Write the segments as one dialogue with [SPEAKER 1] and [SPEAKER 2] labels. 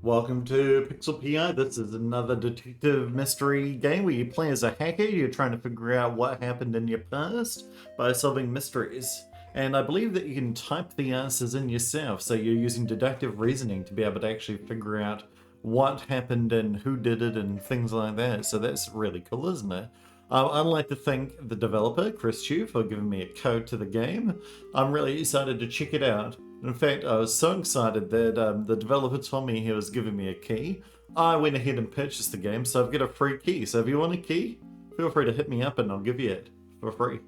[SPEAKER 1] Welcome to Pixel P.I. This is another detective mystery game where you play as a hacker. You're trying to figure out what happened in your past by solving mysteries. And I believe that you can type the answers in yourself, so you're using deductive reasoning to be able to actually figure out what happened and who did it and things like that. So that's really cool, isn't it? I'd like to thank the developer, Chris Chu, for giving me a code to the game. I'm really excited to check it out. In fact, I was so excited that the developer told me he was giving me a key. I went ahead and purchased the game, so I've got a free key. So if you want a key, feel free to hit me up and I'll give you it for free.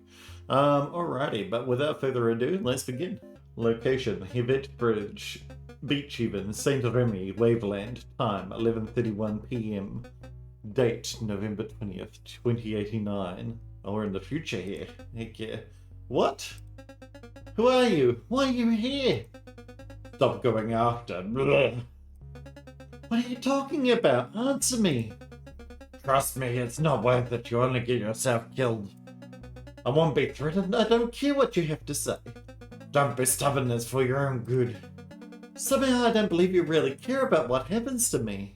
[SPEAKER 1] Alrighty, but without further ado, let's begin. Location, Hevet Bridge, Beach even, Saint Remy, Waveland, time 11:31 p.m. Date, November 20th, 2089. Oh, we're in the future here. Heck yeah. What? Who are you? Why are you here? Stop going after. Blech. What are you talking about? Answer me. Trust me, it's not worth it. You only get yourself killed. I won't be threatened. I don't care what you have to say. Don't be stubborn, it's for your own good. Somehow I don't believe you really care about what happens to me.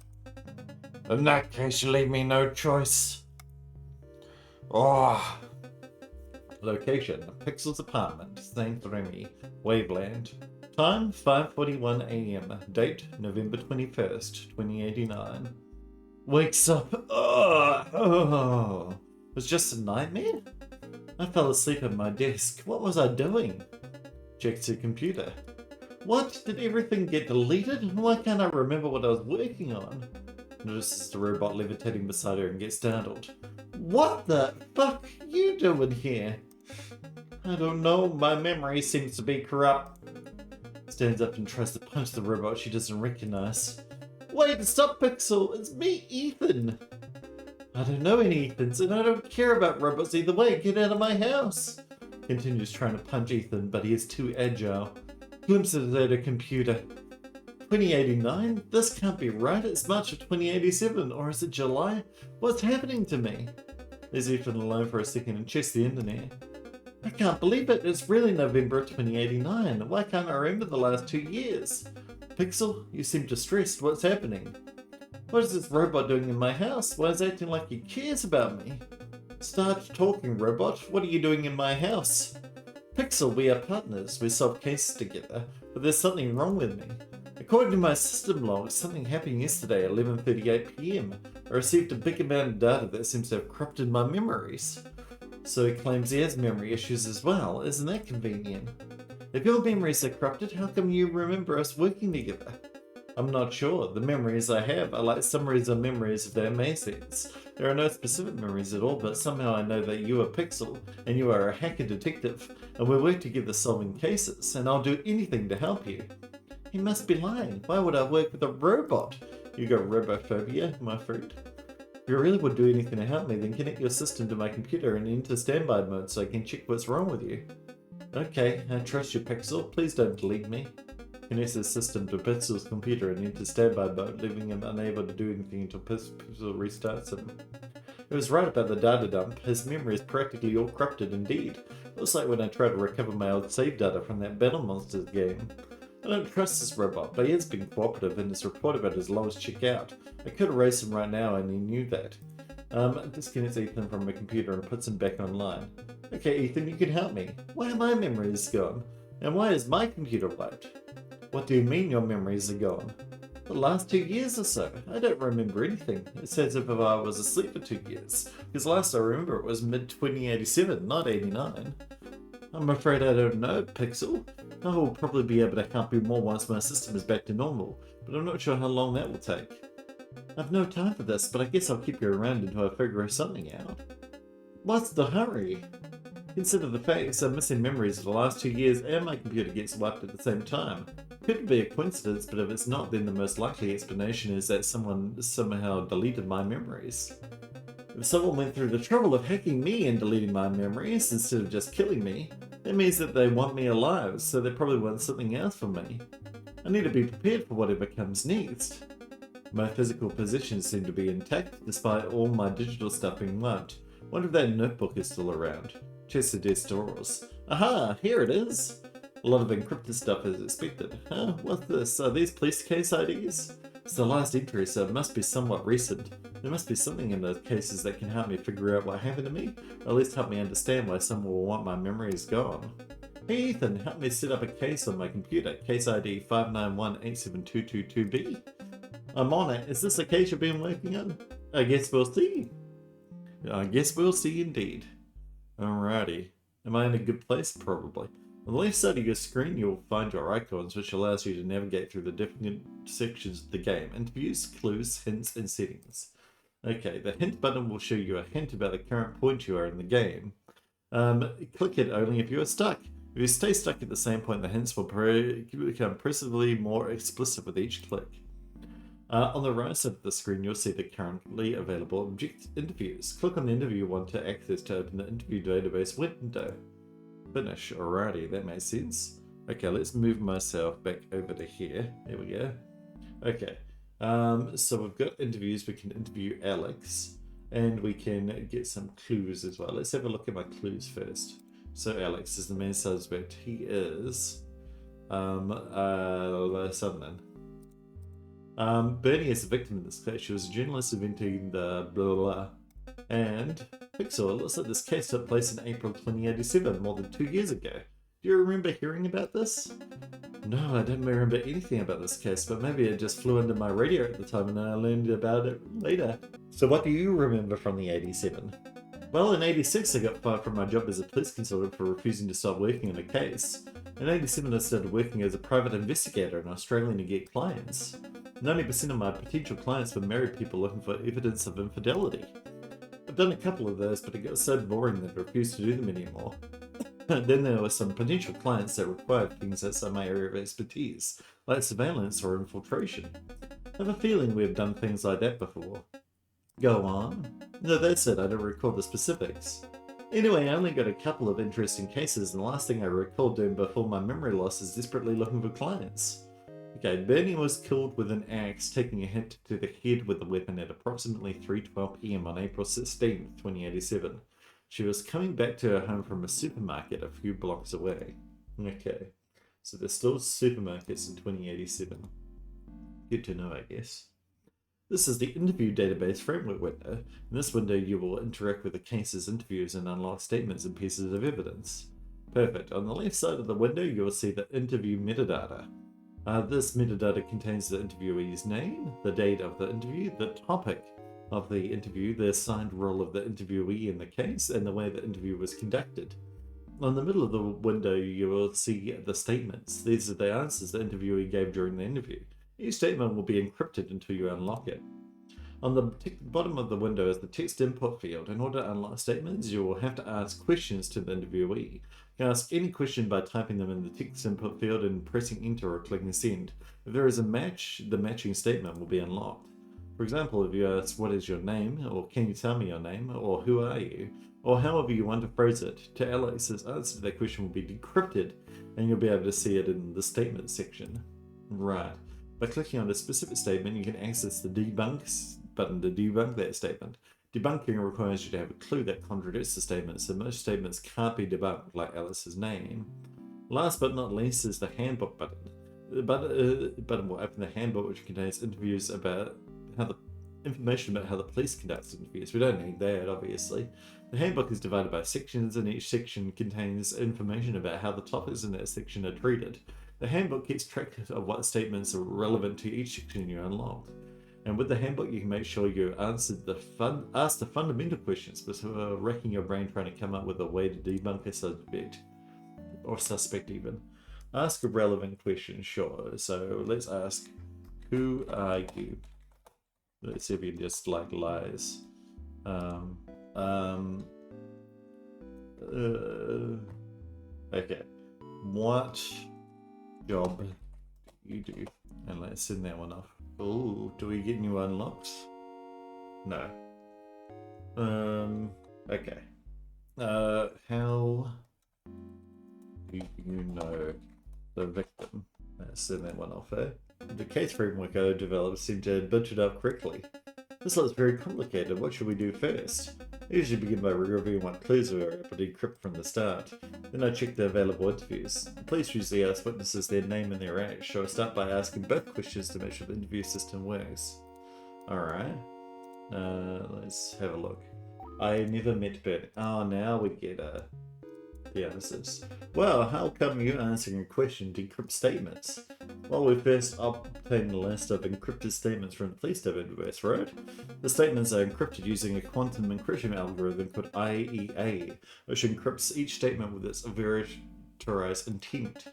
[SPEAKER 1] In that case, you leave me no choice. Oh. Location, Pixel's apartment, Saint Remy, Waveland. Time, 5:41 a.m. Date, November 21st, 2089. Wakes up. Oh. It was just a nightmare? I fell asleep at my desk. What was I doing? Checks the computer. What? Did everything get deleted? Why can't I remember what I was working on? Notices the robot levitating beside her and gets startled. What the fuck are you doing here? I don't know, my memory seems to be corrupt. Stands up and tries to punch the robot she doesn't recognize. Wait, stop, Pixel! It's me, Ethan! I don't know any Ethans, and I don't care about robots either way. Get out of my house! Continues trying to punch Ethan, but he is too agile. Glimpses at a computer. 2089? This can't be right. It's March of 2087, or is it July? What's happening to me? Leaves Ethan alone for a second and checks the internet. I can't believe it. It's really November of 2089. Why can't I remember the last 2 years? Pixel, you seem distressed. What's happening? What is this robot doing in my house? Why is it acting like he cares about me? Start talking, robot. What are you doing in my house? Pixel, we are partners. We solve cases together, but there's something wrong with me. According to my system log, something happened yesterday at 11:38 p.m. I received a big amount of data that seems to have corrupted my memories. So he claims he has memory issues as well. Isn't that convenient? If your memories are corrupted, how come you remember us working together? I'm not sure. The memories I have are like summaries of memories of their amazings. There are no specific memories at all, but somehow I know that you are Pixel, and you are a hacker detective, and we work together solving cases, and I'll do anything to help you. He must be lying. Why would I work with a robot? You got robophobia, my friend. If you really would do anything to help me, then connect your system to my computer and into standby mode so I can check what's wrong with you. Okay, I trust you, Pixel. Please don't delete me. Connects the system to Pixel's computer and into standby mode, leaving him unable to do anything until Pixel restarts him. It was right about the data dump. His memory is practically all corrupted indeed. Looks like when I tried to recover my old save data from that Battle Monsters game. I don't trust this robot, but he has been cooperative and has reported about his lowest checkout. I could erase him right now and he knew that. Disconnects Ethan from my computer and puts him back online. Okay, Ethan, you can help me. Why are my memories gone? And why is my computer wiped? What do you mean your memories are gone? The last 2 years or so. I don't remember anything. It's as if I was asleep for 2 years. Because last I remember it was mid-2087, not 89. I'm afraid I don't know, Pixel. I will probably be able to help you more once my system is back to normal, but I'm not sure how long that will take. I've no time for this, but I guess I'll keep you around until I figure something out. What's the hurry? Consider the facts. I'm missing memories of the last 2 years and my computer gets wiped at the same time. Could be a coincidence, but if it's not, then the most likely explanation is that someone somehow deleted my memories. If someone went through the trouble of hacking me and deleting my memories instead of just killing me, that means that they want me alive, so they probably want something else from me. I need to be prepared for whatever comes next. My physical possessions seem to be intact, despite all my digital stuff being wiped. Wonder if that notebook is still around. Chest of desk drawers. Aha! Here it is! A lot of encrypted stuff as expected. Huh? What's this? Are these police case IDs? It's the last entry, so it must be somewhat recent. There must be something in those cases that can help me figure out what happened to me, or at least help me understand why someone will want my memories gone. Hey Ethan, help me set up a case on my computer. Case ID 591872222B. I'm on it. Is this a case you've been working on? I guess we'll see. I guess we'll see indeed. Alrighty. Am I in a good place? Probably. On the left side of your screen, you'll find your icons, which allows you to navigate through the different sections of the game. Interviews, clues, hints, and settings. Okay, the hint button will show you a hint about the current point you are in the game. Click it only if you are stuck. If you stay stuck at the same point, the hints will become progressively more explicit with each click. On the right side of the screen, you'll see the currently available object interviews. Click on the interview you want to access to open the interview database window. Finish. Alrighty, that makes sense. Okay, let's move myself back over to here. There we go. Okay, so we've got interviews. We can interview Alex, and we can get some clues as well. Let's have a look at my clues first. So Alex is the main suspect. He is Sutherland. Bernie is the victim in this case. She was a journalist inventing the blah blah. And Pixel, it looks like this case took place in April 2087, more than 2 years ago. Do you remember hearing about this? No, I don't remember anything about this case, but maybe it just flew into my radio at the time and I learned about it later. So what do you remember from the 87? Well, in 86 I got fired from my job as a police consultant for refusing to stop working on a case. In 87 I started working as a private investigator in Australia to get clients. 90% of my potential clients were married people looking for evidence of infidelity. I've done a couple of those, but it got so boring that I refused to do them anymore. Then there were some potential clients that required things outside my area of expertise, like surveillance or infiltration. I have a feeling we've done things like that before. Go on. No, that's it, I don't recall the specifics. Anyway, I only got a couple of interesting cases, and the last thing I recall doing before my memory loss is desperately looking for clients. Okay, Bernie was killed with an axe, taking a hit to the head with a weapon at approximately 3:12 PM on April 16, 2087. She was coming back to her home from a supermarket a few blocks away. Okay, so there's still supermarkets in 2087. Good to know, I guess. This is the interview database framework window. In this window, you will interact with the case's interviews and unlock statements and pieces of evidence. Perfect. On the left side of the window, you will see the interview metadata. This metadata contains the interviewee's name, the date of the interview, the topic of the interview, the assigned role of the interviewee in the case, and the way the interview was conducted. On the middle of the window, you will see the statements. These are the answers the interviewee gave during the interview. Each statement will be encrypted until you unlock it. On the bottom of the window is the text input field. In order to unlock statements, you will have to ask questions to the interviewee. You can ask any question by typing them in the text input field and pressing enter or clicking send. If there is a match, the matching statement will be unlocked. For example, if you ask what is your name, or can you tell me your name, or who are you, or however you want to phrase it, to Alex's answer to that question will be decrypted and you'll be able to see it in the statement section. Right. By clicking on a specific statement, you can access the debunk button to debunk that statement. Debunking requires you to have a clue that contradicts the statement, so most statements can't be debunked, like Alice's name. Last but not least is the handbook button. The button will open the handbook, which contains information about how the police conduct interviews. We don't need that, obviously. The handbook is divided by sections, and each section contains information about how the topics in that section are treated. The handbook keeps track of what statements are relevant to each section you unlock. And with the handbook, you can make sure you ask the fundamental questions before racking your brain trying to come up with a way to debunk a subject, or suspect even. Ask a relevant question, sure. So let's ask, who are you? Let's see if he just like lies. Okay. What job do you do? And let's send that one off. Oh, do we get new unlocks? No. Okay. How do you know the victim? Let's send that one off, eh? The case framework I developed seemed to have butchered up correctly. This looks very complicated. What should we do first? I usually begin by reviewing what clues we were able to decrypt from the start. Then I check the available interviews. The police usually ask witnesses their name and their age, so I start by asking both questions to make sure the interview system works. Alright. Let's have a look. I never met Bernie. Oh, now we get the answers. Well, how come you answering a question decrypt statements? Well, we first obtained a list of encrypted statements from the police database, right? The statements are encrypted using a quantum encryption algorithm called IEA, which encrypts each statement with its vectorized intent.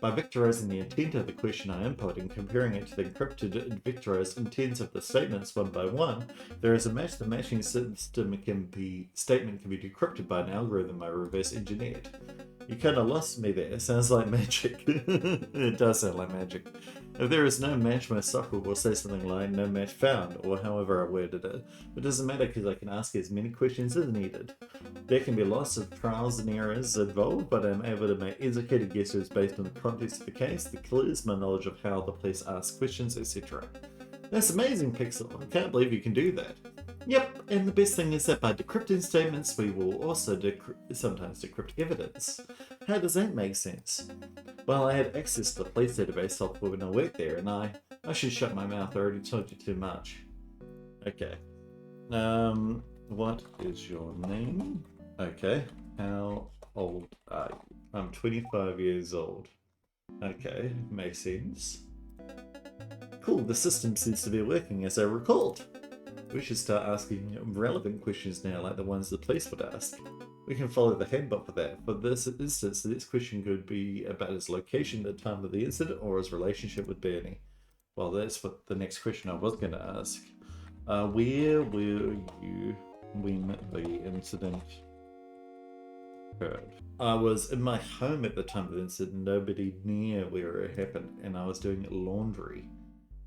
[SPEAKER 1] By vectorizing the intent of the question I input and comparing it to the encrypted and vectorized intents of the statements one by one, there is a match. The matching statement can be decrypted by an algorithm I reverse engineered. You kind of lost me there. It sounds like magic. It does sound like magic. If there is no match, my software will say something like "no match found," or however I worded it. It doesn't matter because I can ask as many questions as needed. There can be lots of trials and errors involved, but I'm able to make educated guesses based on the context of the case, the clues, my knowledge of how the police ask questions, etc. That's amazing, Pixel. I can't believe you can do that. Yep, and the best thing is that by decrypting statements, we will also sometimes decrypt evidence. How does that make sense? Well, I had access to the police database software when I worked there, and I should shut my mouth. I already told you too much. Okay. What is your name? Okay. How old are you? I'm 25 years old. Okay, makes sense. Cool, the system seems to be working as I recalled. We should start asking relevant questions now, like the ones the police would ask. We can follow the handbook for that. For this instance, the next question could be about his location at the time of the incident or his relationship with Bernie. Well, that's what the next question I was going to ask. Where were you when the incident occurred? I was in my home at the time of the incident, nobody near where it happened, and I was doing laundry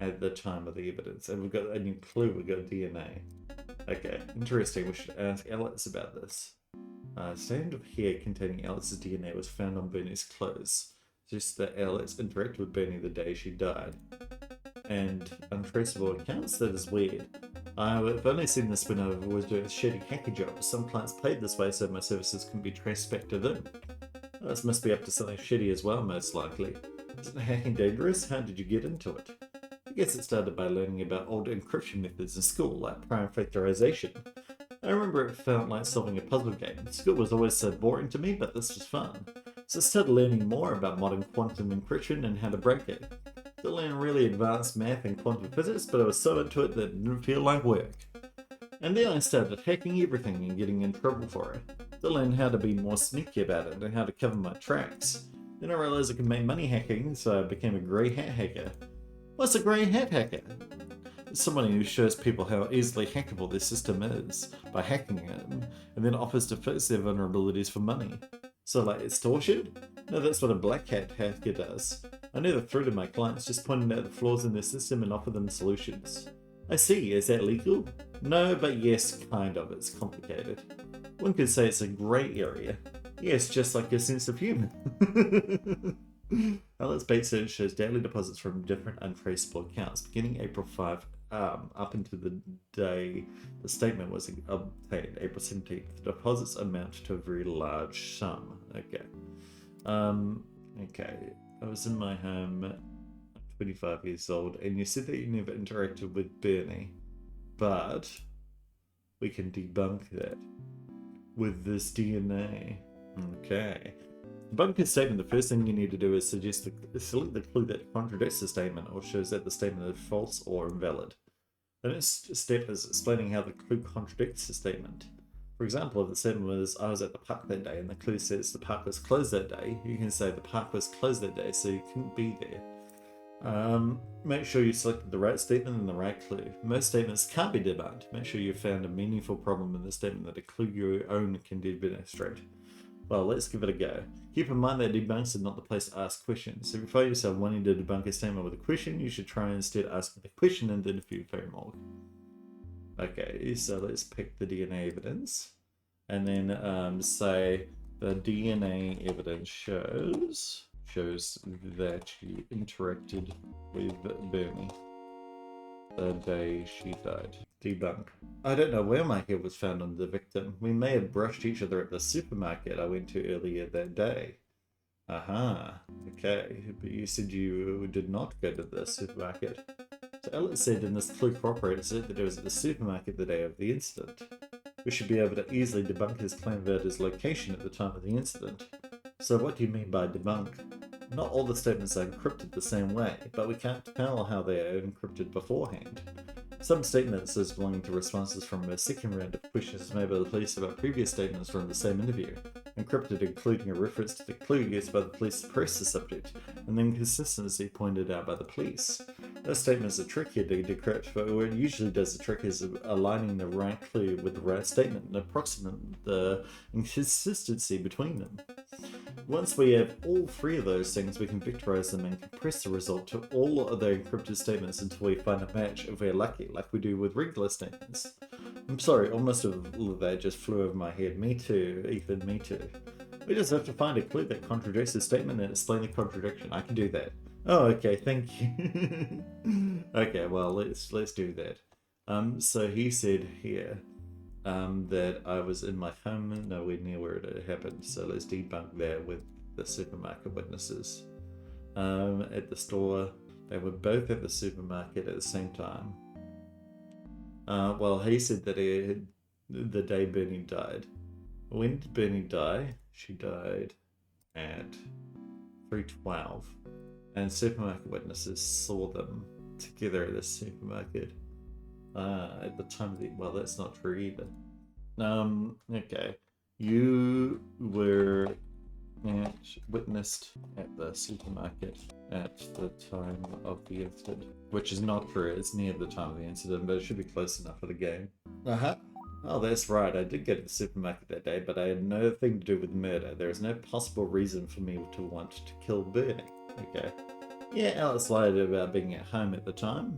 [SPEAKER 1] at the time of the evidence. And we've got a new clue, we've got DNA. Okay, interesting, we should ask Alex about this. A strand of hair containing Alex's DNA was found on Bernie's clothes. Just that Alex interacted with Bernie the day she died. And untraceable accounts? That is weird. I've only seen this when I was doing a shady hacker job. Some clients played this way so my services can be traced back to them. This must be up to something shitty as well, most likely. Isn't hacking dangerous? How did you get into it? I guess it started by learning about old encryption methods in school, like prime factorization. I remember it felt like solving a puzzle game. School was always so boring to me, but this was fun. So I started learning more about modern quantum encryption and how to break it. I learned really advanced math and quantum physics, but I was so into it that it didn't feel like work. And then I started hacking everything and getting in trouble for it. I learned how to be more sneaky about it and how to cover my tracks. Then I realized I could make money hacking, so I became a grey hat hacker. What's a grey hat hacker? It's someone who shows people how easily hackable their system is by hacking it, and then offers to fix their vulnerabilities for money. So like extortion? No, that's what a black hat hacker does. I never threatened my clients, just pointed out the flaws in their system and offered them solutions. I see, is that legal? No, but yes, kind of, it's complicated. One could say it's a grey area. Yes, just like your sense of humour. Alex Bates search shows daily deposits from different untraceable accounts, beginning April 5 up into the day the statement was obtained, April 17th. The deposits amount to a very large sum. Okay. Okay. I was in my home, 25 years old, and you said that you never interacted with Bernie, but we can debunk that with this DNA. Okay. To debunk a statement, the first thing you need to do is select the clue that contradicts the statement or shows that the statement is false or invalid. The next step is explaining how the clue contradicts the statement. For example, if the statement was, I was at the park that day, and the clue says the park was closed that day, you can say the park was closed that day, so you couldn't be there. Make sure you selected the right statement and the right clue. Most statements can't be debunked. Make sure you found a meaningful problem in the statement that a clue your own can demonstrate. Well, let's give it a go. Keep in mind that debunks are not the place to ask questions. If you find yourself wanting to debunk a statement with a question, you should try instead asking the question in the interview framework. Okay, so let's pick the DNA evidence. And then say the DNA evidence shows that you interacted with Bernie. the day she died. Debunk. I don't know where my hair was found on the victim. We may have brushed each other at the supermarket I went to earlier that day. Aha, okay, but you said you did not go to the supermarket. So Alex said, and this clue corroborates it, that it was at the supermarket the day of the incident. We should be able to easily debunk his claim about his location at the time of the incident. So what do you mean by debunk? Not all the statements are encrypted the same way, but we can't tell how they are encrypted beforehand. Some statements as belonging to responses from a second round of questions made by the police about previous statements from the same interview, encrypted including a reference to the clue used by the police to press the subject, and the inconsistency pointed out by the police. Those statements are trickier to decrypt, but what it usually does the trick is aligning the right clue with the right statement and approximate the inconsistency between them. Once we have all three of those things, we can vectorize them and compress the result to all of the encrypted statements until we find a match if we're lucky, like we do with regular statements. I'm sorry, almost all of that just flew over my head. Me too, Ethan, me too. We just have to find a clue that contradicts the statement and explain the contradiction. I can do that. Oh, okay, thank you. Okay, well, let's do that. So he said here that I was in my home, nowhere near where it happened. So let's debunk that with the supermarket witnesses. At the store, they were both at the supermarket at the same time. Well, he said that the day Bernie died. When did Bernie die? She died at 3:12, and supermarket witnesses saw them together at the supermarket. At the time of the... Well, that's not true either. Okay. You were witnessed at the supermarket at the time of the incident. Which is not true, it's near the time of the incident, but it should be close enough for the game. Uh-huh. Oh, that's right, I did go to the supermarket that day, but I had nothing to do with murder. There is no possible reason for me to want to kill Bernie. Okay. Yeah, Alice lied about being at home at the time.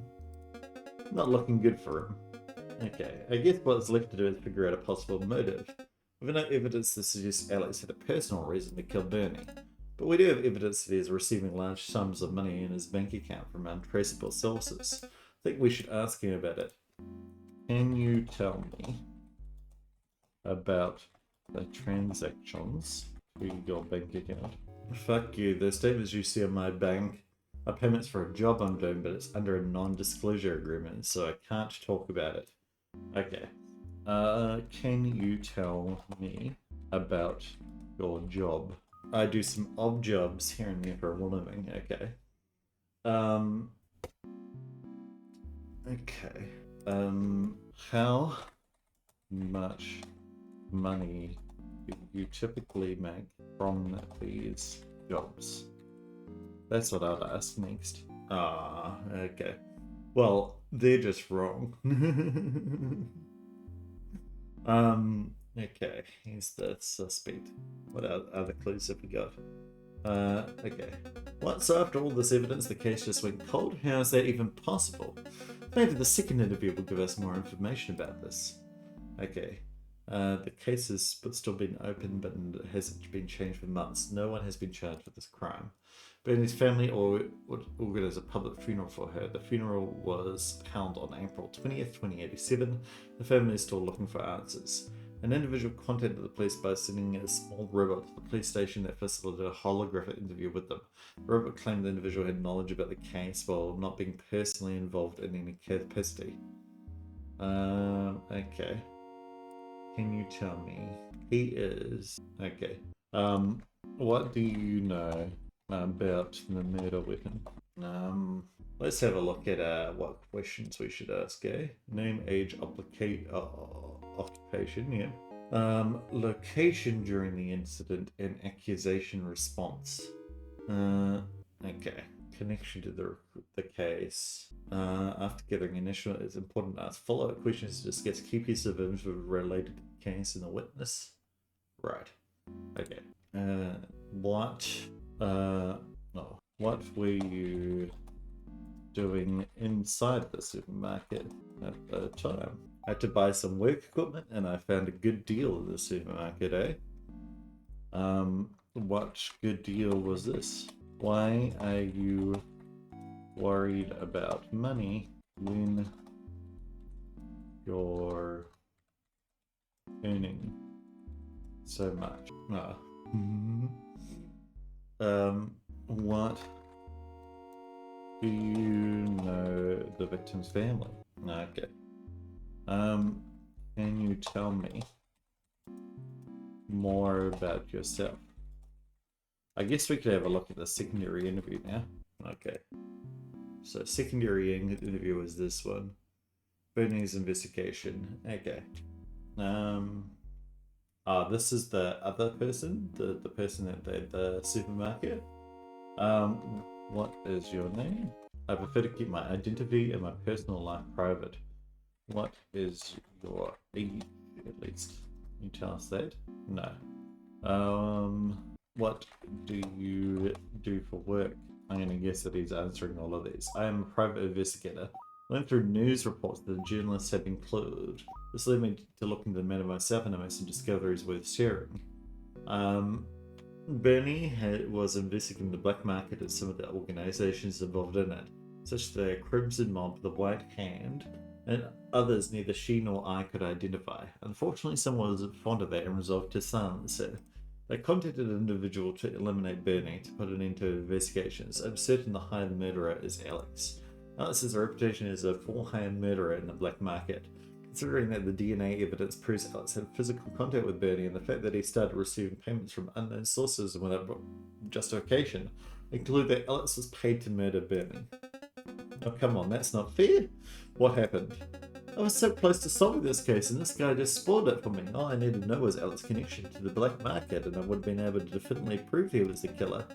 [SPEAKER 1] Not looking good for him. Okay, I guess what's left to do is figure out a possible motive. We've no evidence to suggest Alex had a personal reason to kill Bernie, but we do have evidence that he is receiving large sums of money in his bank account from untraceable sources. I think we should ask him about it. Can you tell me about the transactions to your bank account? Fuck you, the statements you see on my bank are payments for a job I'm doing, but it's under a non-disclosure agreement, so I can't talk about it. Okay. Can you tell me about your job? I do some odd jobs here and there for a living. Okay. Okay. How much money do you typically make from these jobs? That's what I'd ask next. Ah, okay. Well, they're just wrong. Okay, here's the suspect. What other clues have we got? Okay. What? So after all this evidence, the case just went cold? How is that even possible? Maybe the second interview will give us more information about this. Okay. The case has still been open, but it hasn't been changed for months. No one has been charged with this crime. Bernie's family organised a public funeral for her. The funeral was held on April 20th, 2087. The family is still looking for answers. An individual contacted the police by sending a small robot to the police station that facilitated a holographic interview with them. The robot claimed the individual had knowledge about the case while not being personally involved in any capacity. Okay. Can you tell me? He is... Okay. What do you know about the murder weapon? Let's have a look at what questions we should ask, eh? Name, age, occupation, yeah. Location during the incident and accusation response. Okay. Connection to the case. After gathering initial, it's important to ask follow-up questions to discuss key pieces of information related to the case and the witness. Right. Okay. What were you doing inside the supermarket at the time? I had to buy some work equipment and I found a good deal at the supermarket, eh? What good deal was this? Why are you worried about money? when you're earning so much. What do you know the victim's family? Okay. Can you tell me more about yourself? I guess we could have a look at the secondary interview now. Okay. So secondary interview is this one. Bernie's investigation. Okay. This is the other person, the person at the supermarket. What is your name? I prefer to keep my identity and my personal life private. What is your age, at least? Can you tell us that? No. What do you do for work? I'm going to guess that he's answering all of these. I am a private investigator. I went through news reports that the journalists had included. This led me to look into the matter myself and I made some discoveries worth sharing. Bernie was investigating the black market at some of the organizations involved in it, such as the Crimson Mob, the White Hand, and others neither she nor I could identify. Unfortunately, someone was fond of that and resolved to silence it. They contacted an individual to eliminate Bernie to put an end to investigations. I'm certain the hired murderer is Alex. Alex has a reputation as a full-hand murderer in the black market. Considering that the DNA evidence proves Alex had physical contact with Bernie and the fact that he started receiving payments from unknown sources and without justification, I conclude that Alex was paid to murder Bernie. Oh, come on, that's not fair. What happened? I was so close to solving this case and this guy just spoiled it for me. All I needed to know was Alex's connection to the black market and I would have been able to definitively prove he was the killer.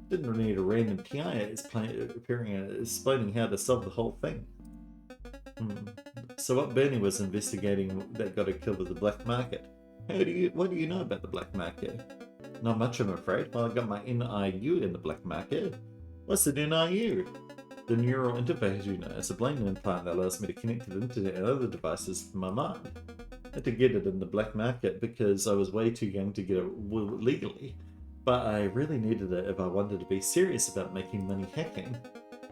[SPEAKER 1] Didn't need a random PI appearing and explaining how to solve the whole thing. So what Bernie was investigating that got her killed was the black market. What do you know about the black market? Not much, I'm afraid. Well, I got my NIU in the black market. What's an NIU? The neural interface, you know. It's a brain implant that allows me to connect to the internet and other devices from my mind. I had to get it in the black market because I was way too young to get it legally. But I really needed it if I wanted to be serious about making money hacking.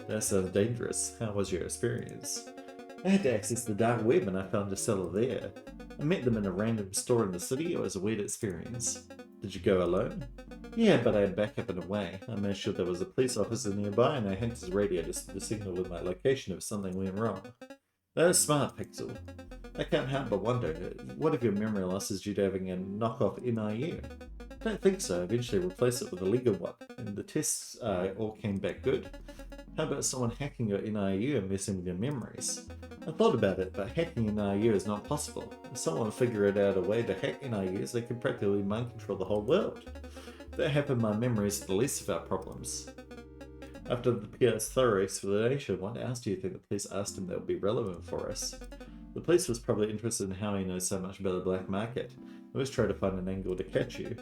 [SPEAKER 1] That sounds dangerous. How was your experience? I had to access the dark web and I found a seller there. I met them in a random store in the city. It was a weird experience. Did you go alone? Yeah, but I had backup in a way. I made sure there was a police officer nearby and I hacked his radio to signal with my location if something went wrong. That was smart, Pixel. I can't help but wonder, what if your memory loss is due to having a knockoff NIU? I don't think so. I eventually replaced it with a legal one, and the tests all came back good. How about someone hacking your NIU and messing with your memories? I thought about it, but hacking NIU is not possible. If someone figured out a way to hack NIUs, they could practically mind control the whole world. If that happened, my memories are the least of our problems. After the PI's thorough explanation, what else do you think the police asked him that would be relevant for us? The police was probably interested in how he knows so much about the black market. They always try to find an angle to catch you.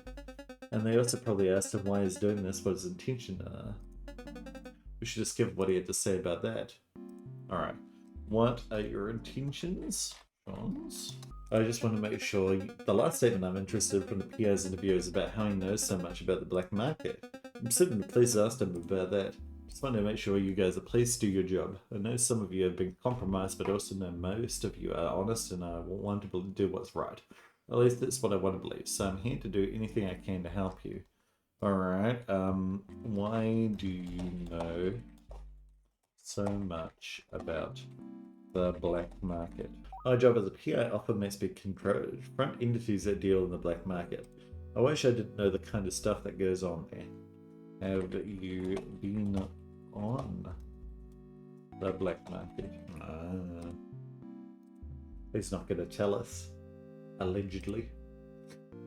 [SPEAKER 1] And they also probably asked him why he's doing this, what his intention are. We should just give what he had to say about that. Alright. What are your intentions, Johns? I just want to make sure the last statement I'm interested from the PI's interview is about how he knows so much about the black market. I'm certain the police asked him about that. Just want to make sure you guys are please do your job. I know some of you have been compromised, but I also know most of you are honest and want to do what's right. At least that's what I want to believe. So I'm here to do anything I can to help you. Alright, why do you know so much about the black market? My job as a PI often makes me confront entities that deal in the black market. I wish I didn't know the kind of stuff that goes on there. Have you been on the black market? He's not going to tell us. Allegedly.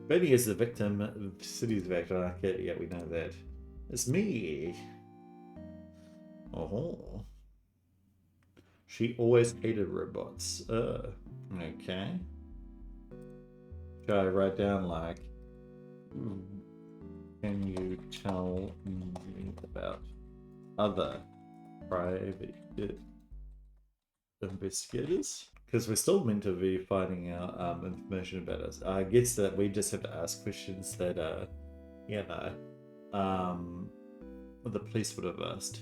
[SPEAKER 1] Betty is the victim of the city's black market. Yeah, we know that. It's me. Oh. She always hated robots. Okay. Should I write down like, can you tell me about other private investigators? Because we're still meant to be finding out information about us. I guess that we just have to ask questions that, you know, the police would have asked.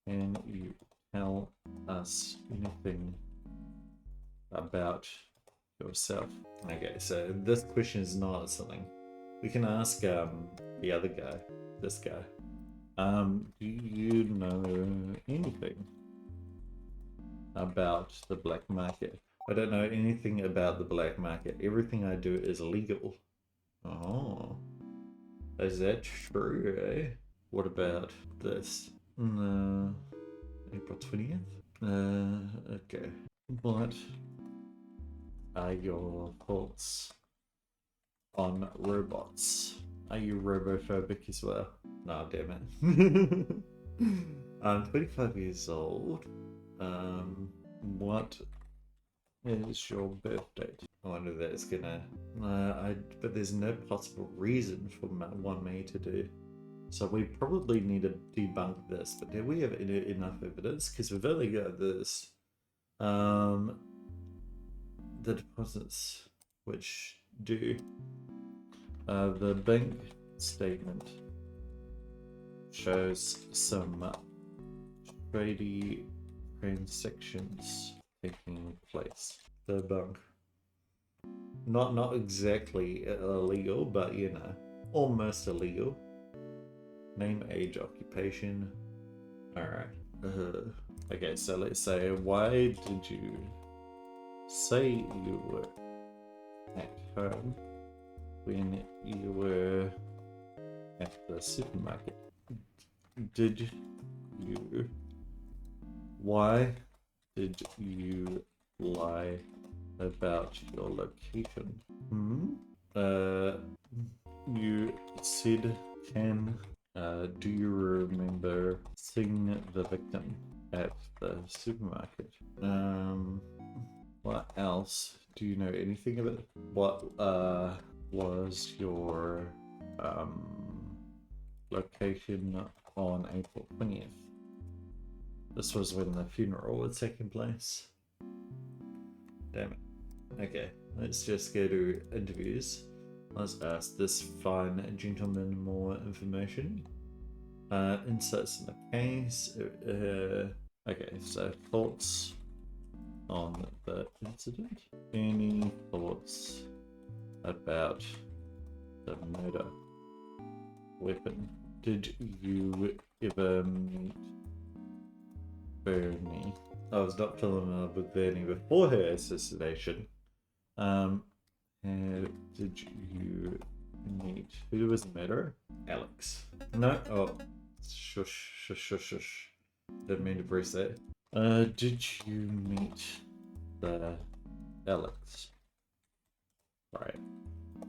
[SPEAKER 1] Can you tell us anything about yourself? Okay, so this question is not something. We can ask the other guy, this guy. Do you know anything about the black market? I don't know anything about the black market. Everything I do is legal. Oh, is that true, eh? What about this? No, April 20th? Okay. What are your thoughts on robots? Are you robophobic as well? No, damn it. I'm 25 years old. What is your birth date? I wonder if that's gonna... but there's no possible reason for me to do. So we probably need to debunk this, but do we have enough evidence? Because we've only got this. The deposits, which do. The bank statement shows some shady transactions taking place. The bank. Not exactly illegal, but you know, almost illegal. Name, age, occupation. Alright. Okay, so let's say, why did you say you were at home when you were at the supermarket? Did you? Why did you lie about your location? You said can. Do you remember seeing the victim at the supermarket? What else? Do you know anything about what was your location on April 20th? This was when the funeral was taking place. Damn it. Okay, let's just go to interviews. Let's ask this fine gentleman more information. Insights in the case. Okay, so thoughts on the incident? Any thoughts about the murder weapon? Did you ever meet Bernie? I was not falling in love with Bernie before her assassination. Did you meet... Who was the murderer? Alex. No? Oh. Shush, shush, shush, shush. Didn't mean to press that. Did you meet the Alex? Right.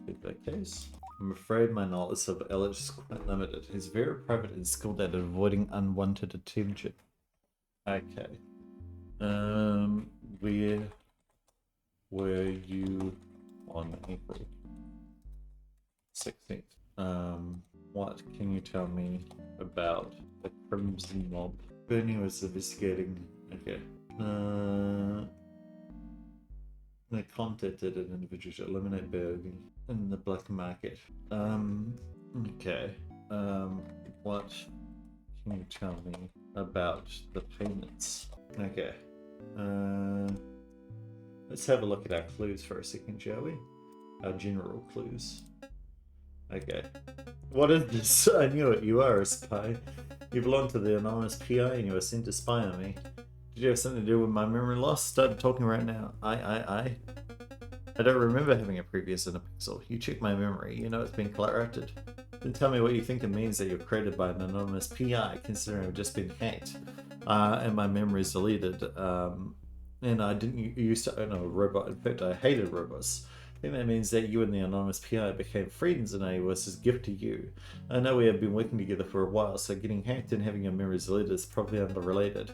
[SPEAKER 1] In that case. I'm afraid my knowledge of Alex is quite limited. He's very private and skilled at avoiding unwanted attention. Okay. Where were you on April 16th? What can you tell me about the Crimson Mob? Bernie was investigating. Okay. They contacted an individual to eliminate Bernie in the black market. Okay. What can you tell me about the payments? Okay. Let's have a look at our clues for a second, shall we? Our general clues. Okay. What is this? I knew it. You are a spy. You belong to the anonymous P.I. and you were sent to spy on me. Did you have something to do with my memory loss? Start talking right now. I don't remember having a previous in a Pixel. You check my memory. You know it's been corrupted. Then tell me what you think it means that you're created by an anonymous P.I. considering I've just been hacked. And my memory is deleted. And I didn't used to own a robot. In fact, I hated robots. I think that means that you and the anonymous P.I. became friends and I was his gift to you. I know we have been working together for a while, so getting hacked and having your memories deleted is probably unrelated.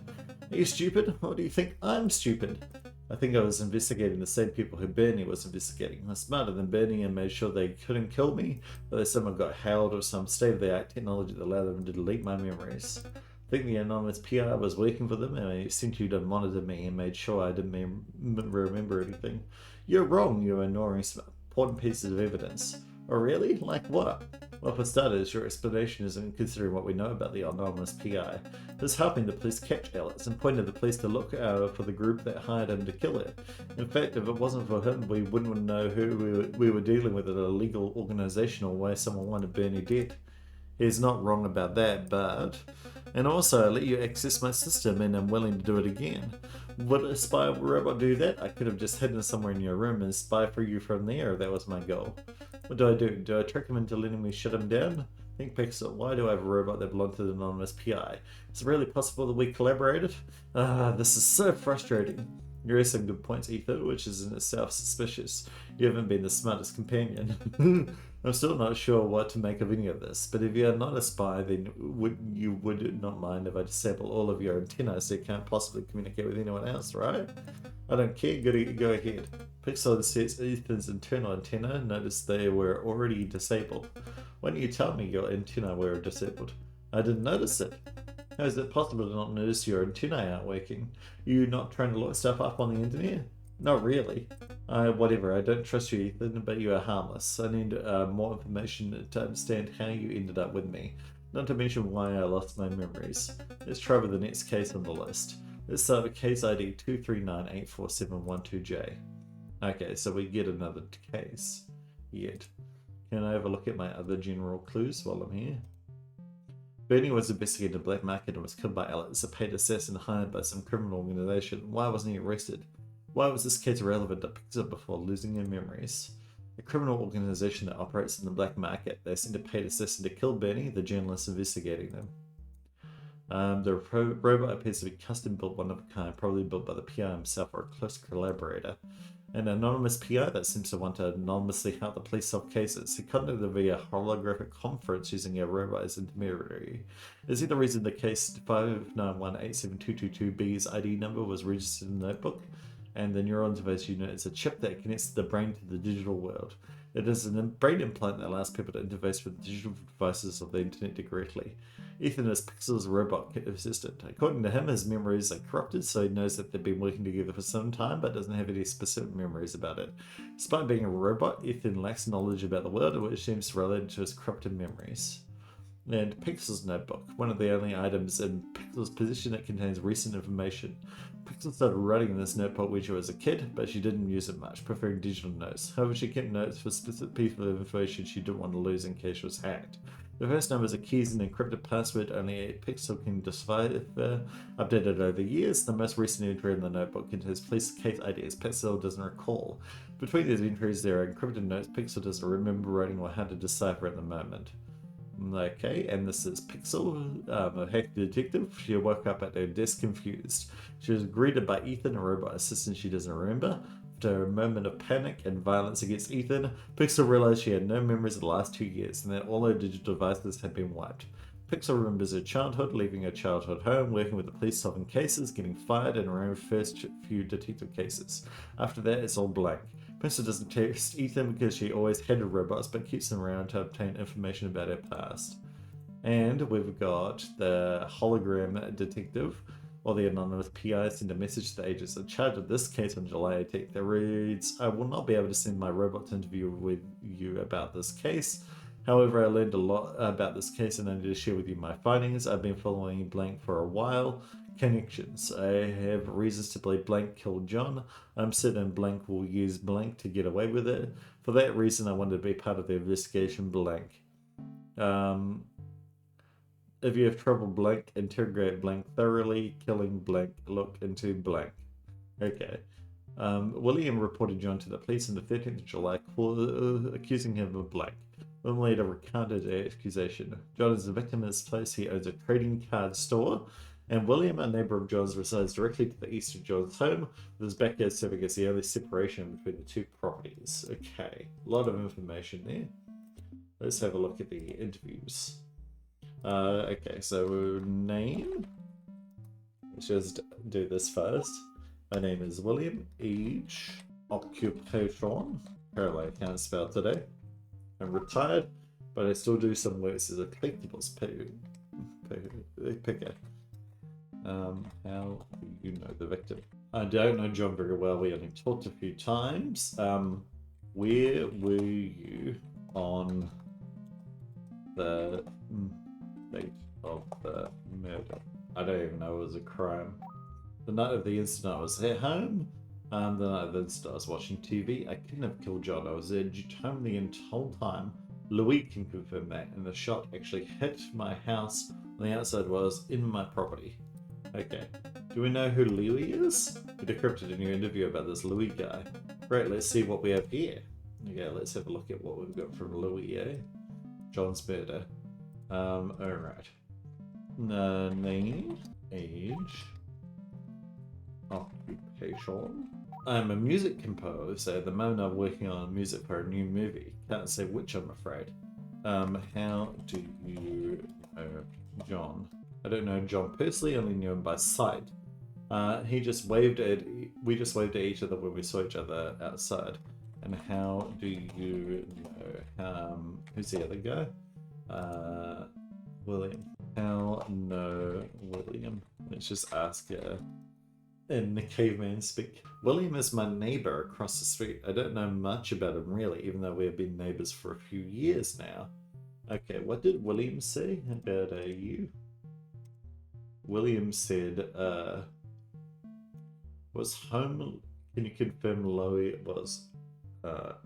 [SPEAKER 1] Are you stupid? Or do you think I'm stupid? I think I was investigating the same people who Bernie was investigating. I was smarter than Bernie and made sure they couldn't kill me, whether someone got hailed or some state-of-the-art technology that allowed them to delete my memories. I think the anonymous PR was working for them and I sent you to monitor me and made sure I didn't remember anything. You're wrong, you're ignoring some important pieces of evidence. Oh really? Like what? Well, for starters, your explanation isn't considering what we know about the anonymous PI. It's helping the police catch Alex and pointed the police to look for the group that hired him to kill her. In fact, if it wasn't for him, we wouldn't know who we were dealing with at a legal organization or why someone wanted Bernie dead. He's not wrong about that, but... And also, I let you access my system and I'm willing to do it again. Would a spy robot do that? I could have just hidden somewhere in your room and spy for you from there if that was my goal. What do I do? Do I trick him into letting me shut him down? Think Pixel, why do I have a robot that belonged to the anonymous PI? Is it really possible that we collaborated? This is so frustrating. You raised some good points, Ethan, which is in itself suspicious. You haven't been the smartest companion. I'm still not sure what to make of any of this, but if you're not a spy, then you would not mind if I disable all of your antennae so you can't possibly communicate with anyone else, right? I don't care, go ahead. Pixel sets Ethan's internal antenna, notice they were already disabled. Why didn't you tell me your antennae were disabled? I didn't notice it. How is it possible to not notice your antennae aren't working? You not trying to look stuff up on the internet? Not really. Whatever, I don't trust you, Ethan, but you are harmless. I need more information to understand how you ended up with me. Not to mention why I lost my memories. Let's try with the next case on the list. Let's start with case ID 239847112J. Okay, so we get another case. Yet. Can I have a look at my other general clues while I'm here? Bernie was investigating the black market and was killed by Alex, a paid assassin hired by some criminal organization. Why wasn't he arrested? Why was this case relevant to Pixel before losing their memories? A criminal organization that operates in the black market. They sent a paid assassin to kill Bernie, the journalist investigating them. The robot appears to be custom built, one of a kind, probably built by the PI himself or a close collaborator. An anonymous PI that seems to want to anonymously help the police solve cases. He contacted via holographic conference using a robot as intermediary. Is he the reason the case 591872222B's ID number was registered in the notebook? And the neural interface unit is a chip that connects the brain to the digital world. It is a brain implant that allows people to interface with digital devices of the internet directly. Ethan is Pixel's robot assistant. According to him, his memories are corrupted, so he knows that they've been working together for some time, but doesn't have any specific memories about it. Despite being a robot, Ethan lacks knowledge about the world, which seems related to his corrupted memories. And Pixel's notebook, one of the only items in Pixel's possession that contains recent information. Pixel started writing in this notebook when she was a kid, but she didn't use it much, preferring digital notes. However, she kept notes for specific pieces of information she didn't want to lose in case she was hacked. The first numbers are keys and encrypted password only a Pixel can decipher, updated over the years. The most recent entry in the notebook contains police case ideas Pixel doesn't recall. Between these entries, there are encrypted notes Pixel doesn't remember writing or how to decipher at the moment. Okay, and this is Pixel, a hacker detective. She woke up at her desk confused. She was greeted by Ethan, a robot assistant she doesn't remember. After a moment of panic and violence against Ethan, Pixel realized she had no memories of the last 2 years and that all her digital devices had been wiped. Pixel remembers her childhood, leaving her childhood home, working with the police solving cases, getting fired, and her own first few detective cases. After that, it's all blank. Pixel doesn't trust Ethan because she always hated robots, but keeps them around to obtain information about her past. And we've got the hologram detective, or the anonymous PI sent a message to the agents in charge of this case on July 18th that reads, I will not be able to send my robot to interview with you about this case. However, I learned a lot about this case and I need to share with you my findings. I've been following Blank for a while. Connections. I have reasons to believe Blank killed John. I'm certain Blank will use Blank to get away with it. For that reason, I wanted to be part of the investigation. Blank. If you have trouble Blank, interrogate Blank thoroughly. Killing Blank, look into Blank. Okay. William reported John to the police on the 13th of July, accusing him of Blank. William later recounted the accusation. John is the victim in this place. He owns a trading card store. And William, a neighbor of John's, resides directly to the east of John's home, with his backyard serving as the only separation between the two properties. Okay, a lot of information there. Let's have a look at the interviews. Okay, so name. Let's just do this first. My name is William. Age. Occupation. Apparently I can't spell today. I'm retired, but I still do some works as a collectibles picker. How do you know the victim? I don't know John very well. We only talked a few times. Where were you on the date of the murder. I don't even know it was a crime. The night of the incident, I was at home. The night of the incident, I was watching TV. I couldn't have killed John. I was at home the whole time. Louis can confirm that, and the shot actually hit my house on the outside was in my property. Okay. Do we know who Louis is? We decrypted a new interview about this Louis guy. Great, let's see what we have here. Okay, let's have a look at what we've got from Louis, eh? John's murder. Alright. Name, age, occupation. I'm a music composer. At the moment I'm working on music for a new movie. Can't say which, I'm afraid. How do you know John? I don't know John personally, only knew him by sight. We just waved at each other when we saw each other outside. And how do you know, who's the other guy? William. How know William? Let's just ask in the caveman speak. William is my neighbor across the street. I don't know much about him really, even though we have been neighbors for a few years now. Okay, what did William say about you? William said, was home. Can you confirm Louis was at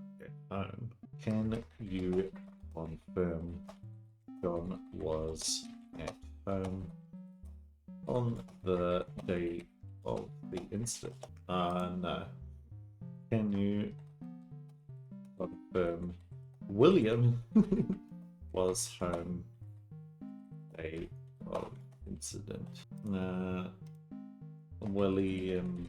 [SPEAKER 1] home? Can you confirm John was at home on the day of the incident? No. Can you confirm William was home day of incident? William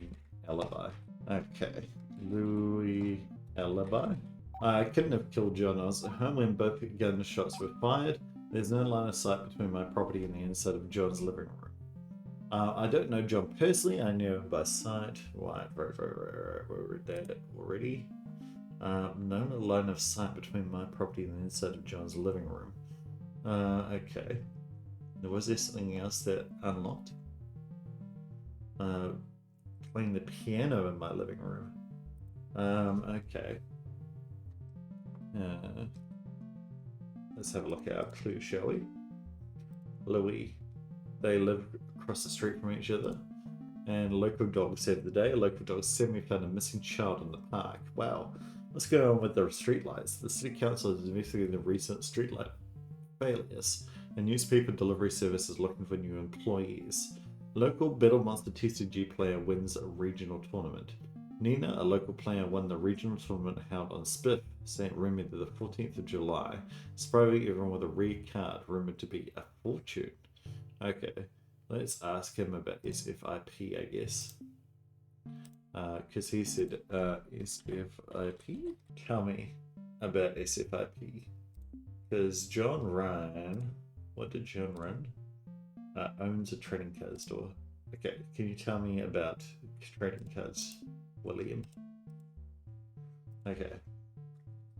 [SPEAKER 1] alibi. Okay. Louis alibi. I couldn't have killed John. I was at home when both gunshots were fired. There's no line of sight between my property and the inside of John's living room. I don't know John personally. I knew him by sight. Right. We're dead already. No line of sight between my property and the inside of John's living room. Okay. Was there something else that unlocked? Playing the piano in my living room. Okay. Let's have a look at our clue, shall we? Louis. They live across the street from each other. And local dog saved the day. A local dog suddenly found a missing child in the park. Wow. What's going on with the streetlights? The city council is investigating the recent streetlight failures. A newspaper delivery service is looking for new employees. Local Battle Monster TCG player wins a regional tournament. Nina, a local player, won the regional tournament held on Spiff, St. Remy, the 14th of July, surprising everyone with a rare card rumored to be a fortune. Okay, let's ask him about SFIP, I guess. Because he said SFIP? Tell me about SFIP. Because John ran... What did John run? Owns a trading card store. Okay, can you tell me about trading cards, William? Okay.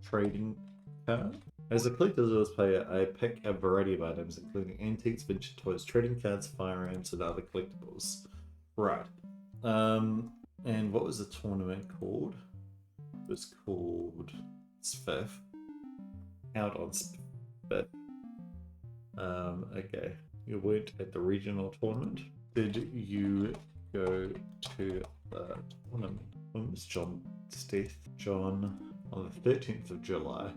[SPEAKER 1] Trading card? As a collector's player, I pick a variety of items, including antiques, vintage toys, trading cards, firearms, and other collectibles. Right. And what was the tournament called? It was called Spiff. Out on Spiff. Okay. You weren't at the regional tournament. Did you go to the tournament? When was John's death? John on the 13th of July.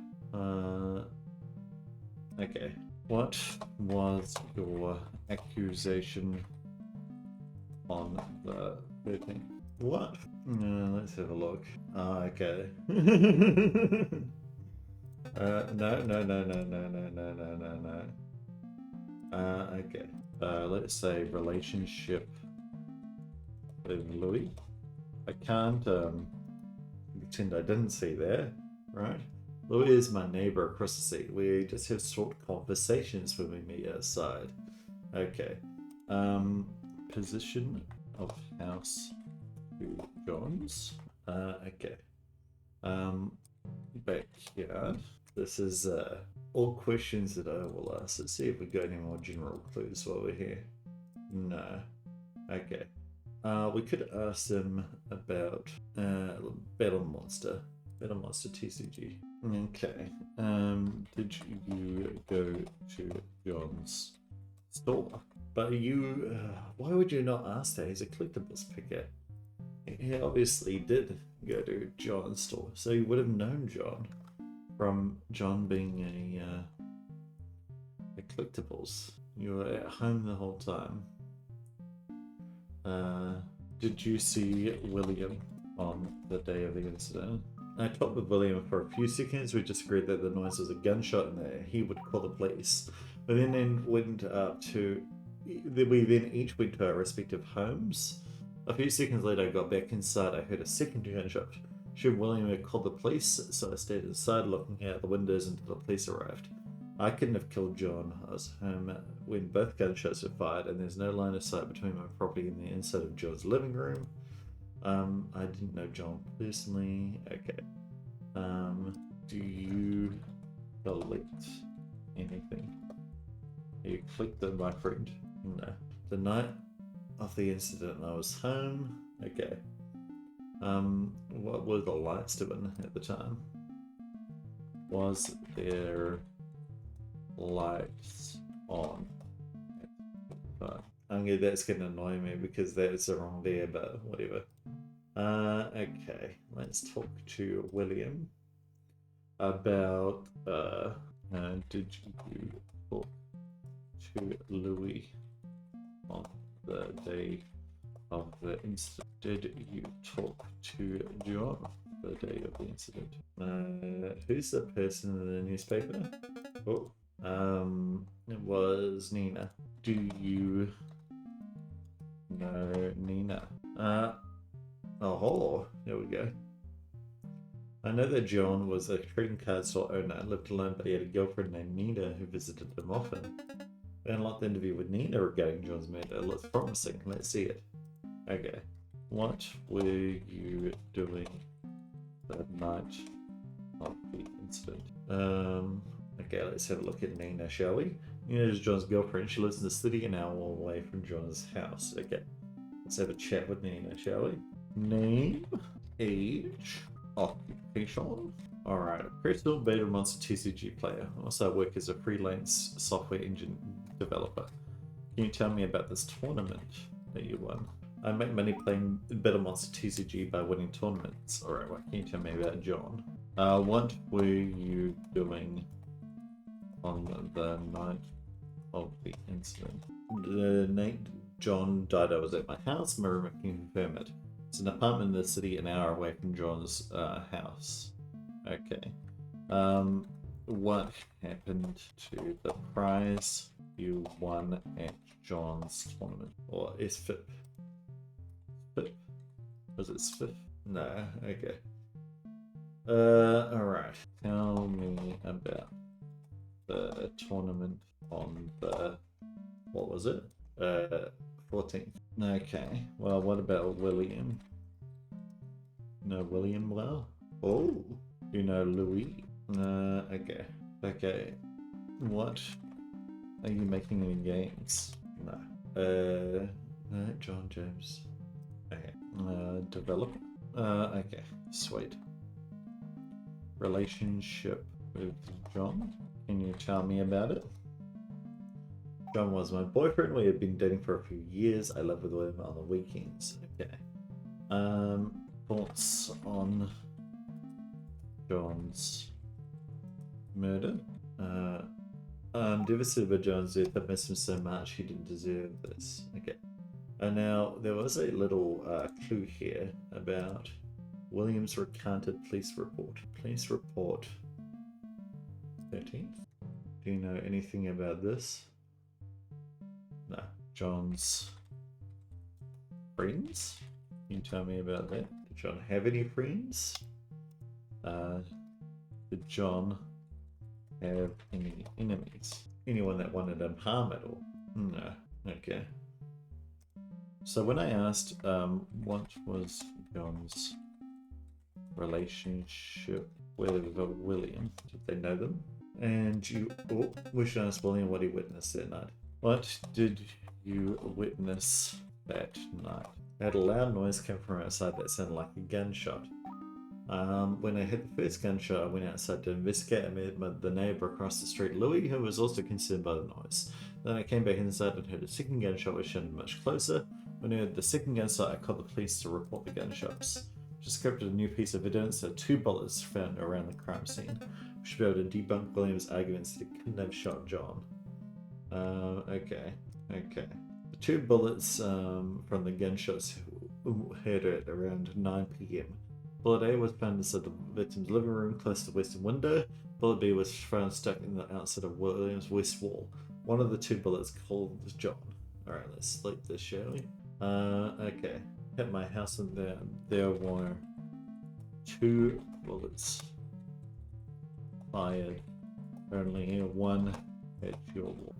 [SPEAKER 1] Okay. What was your accusation on the 13th? What? Let's have a look. Okay. No. Okay. Let's say relationship with Louis. I can't pretend I didn't see that, right? Louis is my neighbor across the street. We just have short conversations when we meet outside. Okay. Position of house to John's. Okay. Backyard. This is all questions that I will ask. Let's see if we got any more general clues while we're here. No. Okay. We could ask them about Battle Monster TCG. Okay. Did you go to John's store? But you, why would you not ask that? He's a collectibles picker. He obviously did go to John's store, so you would have known John from John being a collectibles. You were at home the whole time. Did you see William on the day of the incident? I talked with William for a few seconds. We just agreed that the noise was a gunshot and that he would call the police. But then went up to. We then each went to our respective homes. A few seconds later, I got back inside. I heard a second gunshot. Should William had called the police, so I stayed inside looking out the windows until the police arrived. I couldn't have killed John. I was home when both gunshots were fired, and there's no line of sight between my property and the inside of John's living room. I didn't know John personally. Okay. Do you collect anything? You collected my friend? No. The night of the incident, I was home. Okay. What were the lights doing at the time? Was there lights on? That's gonna annoy me because that's wrong there, but whatever. Okay, let's talk to William about did you talk to Louis on the day of the incident? Did you talk to John the day of the incident? Who's the person in the newspaper? Oh, it was Nina. Do you know Nina? Oh, there we go. I know that John was a trading card store owner, lived alone, but he had a girlfriend named Nina who visited him often. We unlocked the interview with Nina regarding John's murder. Looks promising. Let's see it. Okay. What were you doing the night of the incident? Okay, let's have a look at Nina, shall we? Nina is John's girlfriend. She lives in the city an hour away from John's house. Okay. Let's have a chat with Nina, shall we? Name, age, occupation. Alright, Crystal Beta Monster TCG player. Also, I work as a freelance software engine developer. Can you tell me about this tournament that you won? I make money playing Better Monster TCG by winning tournaments. Alright, what can you tell me about John? What were you doing on the night of the incident? The night John died, I was at my house. My roommate can confirm it. It's an apartment in the city an hour away from John's house. Okay. What happened to the prize you won at John's tournament? Or SFIP? SFIP? Was it SFIP? No, okay. Alright. Tell me about the tournament on the, what was it? 14th. Okay, well, what about William? No, William well? Oh, you know Louis? Okay. Okay. What? Are you making any games? No. No, John James. Okay. Developer? Okay. Sweet. Relationship with John? Can you tell me about it? John was my boyfriend. We had been dating for a few years. I lived with him on the weekends. Okay. Thoughts on John's murder? I'm devastated by John's death. I miss him so much. He didn't deserve this. Okay. And now there was a little clue here about Williams recanted police report. Police report 13th. Do you know anything about this? No. John's friends? Can you tell me about that? Did John have any friends? Did John have any enemies? Anyone that wanted him harm at all? No. Okay. So when I asked what was John's relationship with William, did they know them? And we should ask William what he witnessed that night. What did you witness that night? I had a loud noise come from outside that sounded like a gunshot. When I hit the first gunshot, I went outside to investigate and met the neighbor across the street, Louis, who was also concerned by the noise. Then I came back inside and heard a second gunshot, which sounded much closer. When I heard the second gunshot, I called the police to report the gunshots. Just scripted a new piece of evidence that 2 bullets found around the crime scene. We should be able to debunk William's arguments that he couldn't have shot John. Okay. The 2 bullets from the gunshots heard at around 9 p.m. Bullet A was found inside the victim's living room close to the western window. Bullet B was found stuck in the outside of William's west wall. One of the 2 bullets called John. Alright, let's sleep this, shall we? Okay. Hit my house and there were 2 bullets fired. Only 1 hit your wall.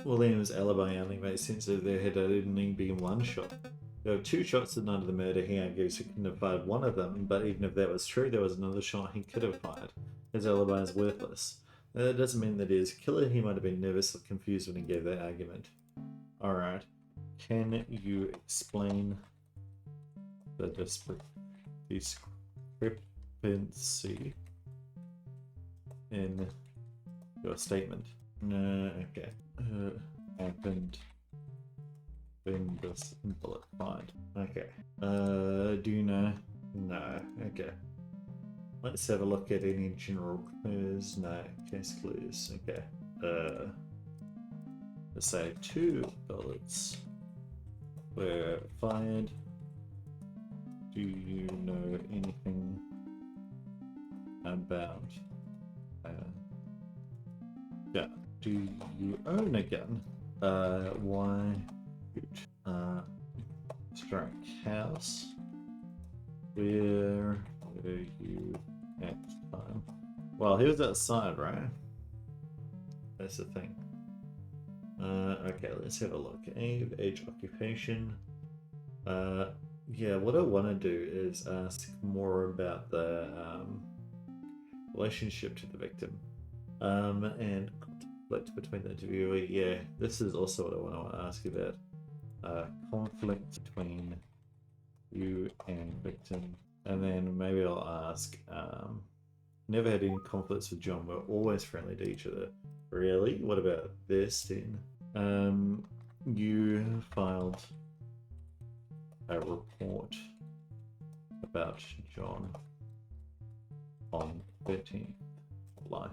[SPEAKER 1] William's alibi only makes sense if there had only been 1 shot. There were 2 shots the night of the murder. He argues he couldn't have fired one of them, but even if that was true, there was another shot he could have fired. His alibi is worthless. That doesn't mean that he is a killer. He might have been nervous or confused when he gave that argument. Alright. Can you explain the discrepancy in your statement? Okay. Happened when this bullet fired. Okay. Do you know? No. Okay. Let's have a look at any general clues. No. Case clues. Okay. Let's say 2 bullets were fired. Do you know anything about yeah. Do you own a gun? Why strike house? Where were you at the time? Well, he was outside, right? That's the thing. Okay, let's have a look. Age, occupation. Yeah, what I want to do is ask more about the relationship to the victim. And conflict between the interviewee. Yeah, this is also what I want to ask you about. Conflict between you and victim. And then maybe I'll ask, never had any conflicts with John, we're always friendly to each other. Really? What about this then? You filed a report about John on 13th July.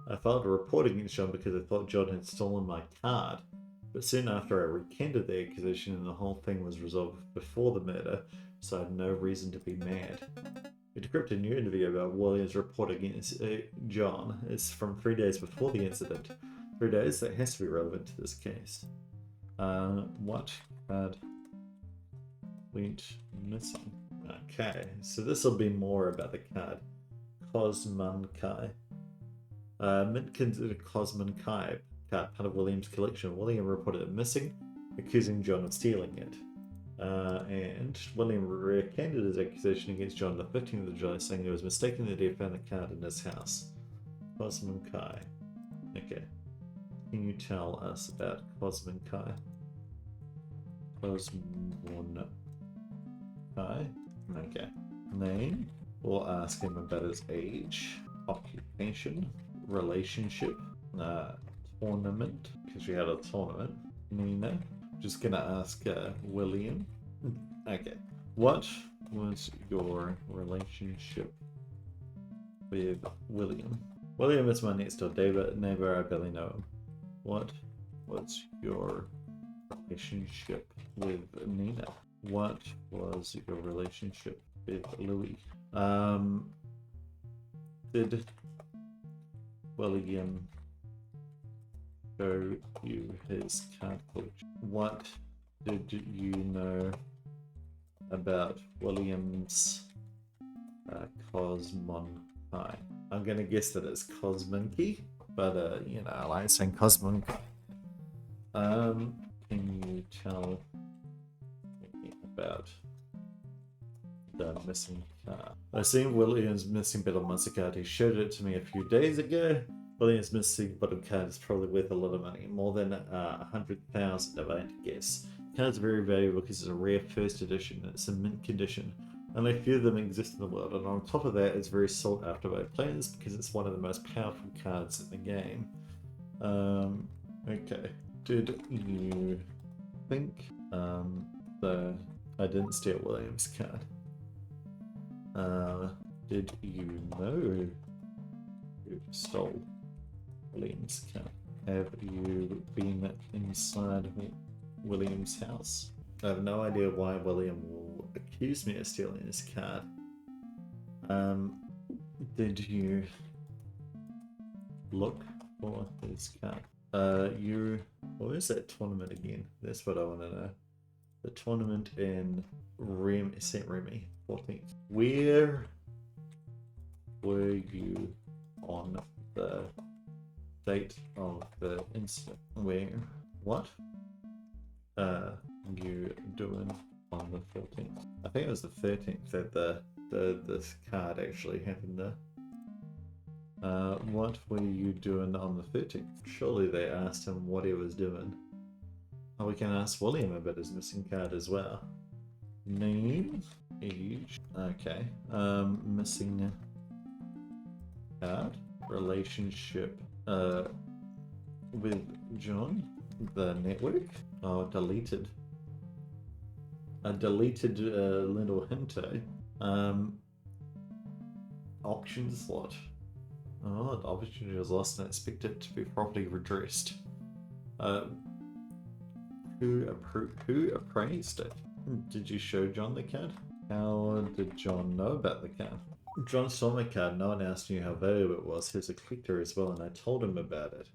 [SPEAKER 1] I filed a report against John because I thought John had stolen my card, but soon after I recanted the accusation and the whole thing was resolved before the murder, so I had no reason to be mad. We decrypted a new interview about William's report against John. It's from 3 days before the incident. 3 days? That has to be relevant to this case. What card went missing? Okay, so this will be more about the card. Cosman Kai. Mint considered Cosman Kai card part of William's collection. William reported it missing, accusing John of stealing it. And William recanted his accusation against John on the 15th of July, saying he was mistaken that he had found the card in his house. Cosman Kai. Okay. Can you tell us about Cosman Kai? Cosman Kai. Okay. Name. We'll ask him about his age, occupation, relationship, tournament, because we had a tournament. Nina. Just gonna ask William. Okay. What was your relationship with William? William is my next door neighbor. I barely know him. What was your relationship with Nina? What was your relationship with Louis? Did William show you his card collection? What did you know about William's Cosman Kai? I'm gonna guess that it's Cosminky, but you know, I like saying Cosman. Can you tell me about the missing card? I seen William's missing Battle Monster card. He showed it to me a few days ago. William's missing bottom card is probably worth a lot of money, more than 100,000 if I had to guess. The card's very valuable because it's a rare first edition and it's in mint condition. Only a few of them exist in the world, and on top of that, it's very sought after by players because it's one of the most powerful cards in the game. Okay. Did you think I didn't steal William's card? Did you know you stole William's card? Have you been inside William's house? I have no idea why William will accuse me of stealing his card. Did you look for his card? What is that tournament again? That's what I want to know. The tournament in St. Remy, 14th. Where were you on the date of the incident? Where? What? You doing on the 14th? I think it was the 13th that this card actually happened there. What were you doing on the 13th? Surely they asked him what he was doing. Oh, we can ask William about his missing card as well. Name, age, okay. Missing card, relationship, with John, the network. Oh, deleted. A deleted little hint, eh? Auction slot. Oh, the opportunity was lost and expect it to be properly redressed. Who appraised it? Did you show John the card? How did John know about the card? John saw my card, no one else knew how valuable it was. He was a collector as well, and I told him about it.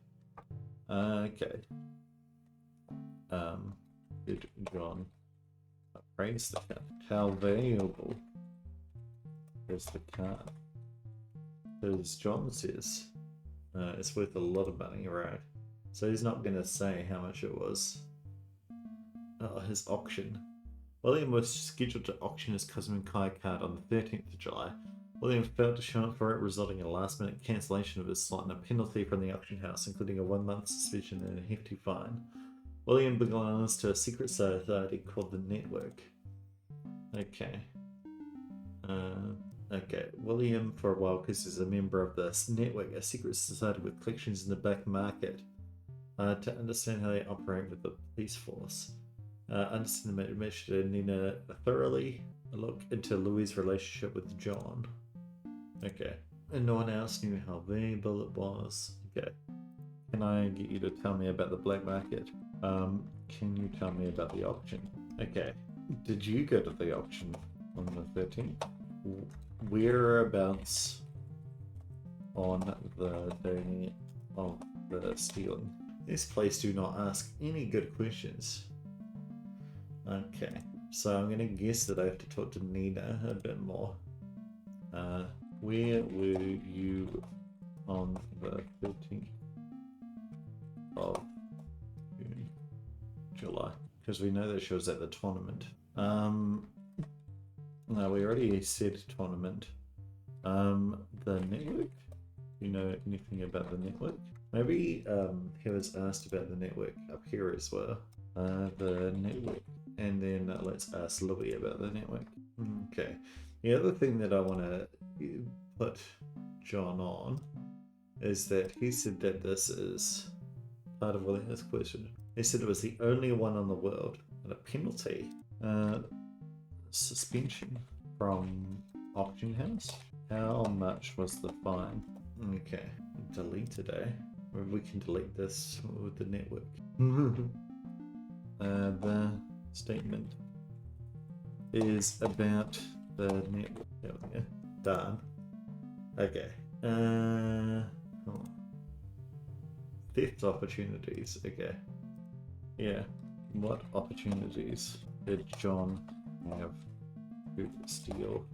[SPEAKER 1] Okay. Did John appraise the card? How valuable is the card? Because John says it's worth a lot of money, right? So he's not going to say how much it was. Oh, his auction. William was scheduled to auction his Cosmic Kai card on the 13th of July. William failed to show up for it, resulting in a last-minute cancellation of his slot and a penalty from the auction house, including a 1-month suspension and a hefty fine. William belongs to a secret society called the Network. Okay. Okay. William, for a while, because he's a member of this network, a secret society with collections in the black market. To understand how they operate with the police force. Understand the mission and Nina thoroughly look into Louis' relationship with John. Okay. And no one else knew how valuable it was. Okay. Can I get you to tell me about the black market? Can you tell me about the auction? Okay. Did you go to the auction on the 13th? Whereabouts on the day of the stealing? This place do not ask any good questions. Okay, so I'm gonna guess that I have to talk to Nina a bit more. Where were you on the 13th of June, July? Because we know that she was at the tournament. No, we already said tournament. The network? You know anything about the network? Maybe he was asked about the network up here as well. The network. And then let's ask Louis about the network. Okay. The other thing that I want to put John on is that he said that this is part of William's question. He said it was the only one in the world and a penalty. Suspension from auction house. How much was the fine? Okay. Deleted, eh? Maybe we can delete this with the network. The statement is about the network. There we go. Done. Okay. Theft opportunities. Okay. Yeah. What opportunities did John have to steal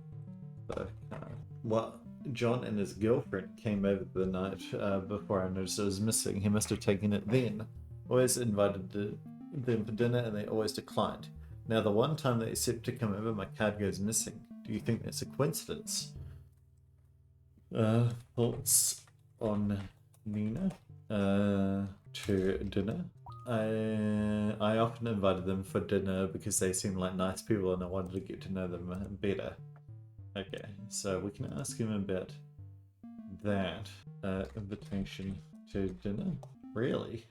[SPEAKER 1] the card? Well, John and his girlfriend came over the night before I noticed it was missing. He must have taken it then. Always invited them for dinner and they always declined. Now the one time they accept to come over, my card goes missing. Do you think that's a coincidence? Thoughts on Nina to dinner? I often invited them for dinner because they seem like nice people and I wanted to get to know them better. Okay, so we can ask him about that invitation to dinner. Really?